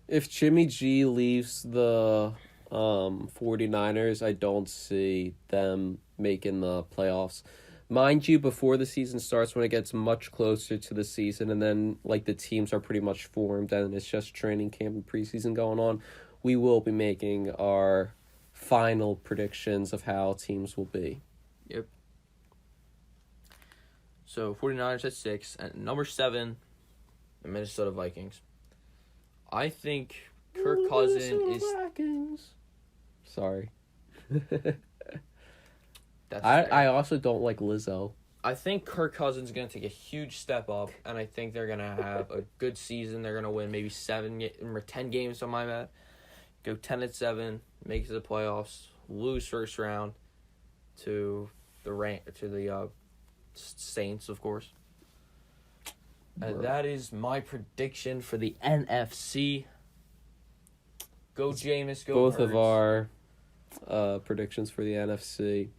If Jimmy G leaves the 49ers, I don't see them making the playoffs. Mind you, before the season starts, when it gets much closer to the season, and then the teams are pretty much formed and it's just training camp and preseason going on, we will be making our final predictions of how teams will be.
Yep. So 49ers at 6, and number 7, the Minnesota Vikings. I think Kirk Cousins is.
Vikings. Sorry.
That's
I
fair.
I also don't like Lizzo.
I think Kirk Cousins is going to take a huge step up, and I think they're going to have a good season. They're going to win maybe 10 games on my bad. Go 10-7, make it to the playoffs, lose first round to the Saints, of course. And that is my prediction for the NFC. Go Jameis, go
Both
Hurts.
of our predictions for the NFC.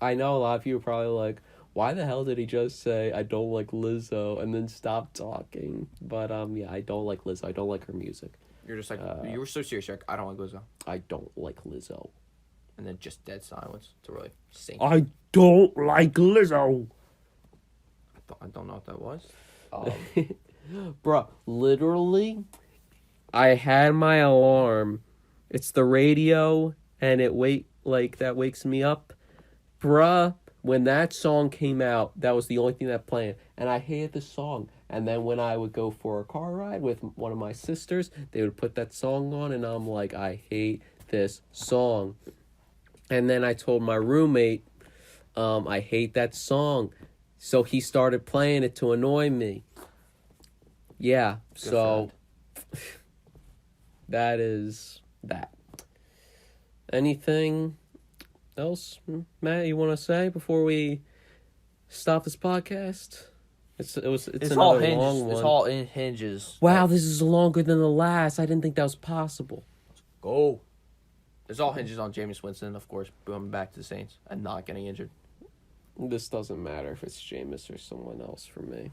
I know a lot of you are probably like, why the hell did he just say I don't like Lizzo and then stop talking? But yeah, I don't like Lizzo. I don't like her music.
You're just like, you were so serious. You're like, I don't like Lizzo.
I don't like Lizzo.
And then just dead silence to really sink.
I don't like Lizzo.
I don't know what that was.
Bruh, literally, I had my alarm. It's the radio, and that wakes me up. Bruh, when that song came out, that was the only thing that played. And I hated the song. And then when I would go for a car ride with one of my sisters, they would put that song on, and I'm like, I hate this song. And then I told my roommate, I hate that song. So he started playing it to annoy me. Yeah, so that is that. Anything else, Matt, you want to say before we stop this podcast? It's
all
another
hinges.
long one.
It's all in hinges.
Wow, this is longer than the last. I didn't think that was possible.
Go. It's all hinges on Jameis Winston, of course, going back to the Saints and not getting injured.
This doesn't matter if it's Jameis or someone else for me.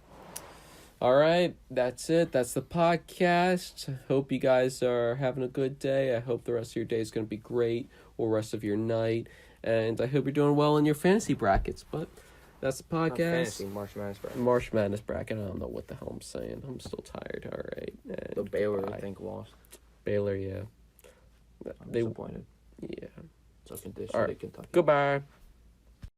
All right, that's it. That's the podcast. Hope you guys are having a good day. I hope the rest of your day is going to be great, or rest of your night. And I hope you're doing well in your fantasy brackets. But that's the podcast.
Not fantasy, March Madness bracket.
March Madness bracket. I don't know what the hell I'm saying. I'm still tired. All right. And
The Baylor,
goodbye.
I think, lost.
Baylor, yeah.
I'm disappointed.
Yeah.
So condition
All
to
right.
Kentucky.
Goodbye.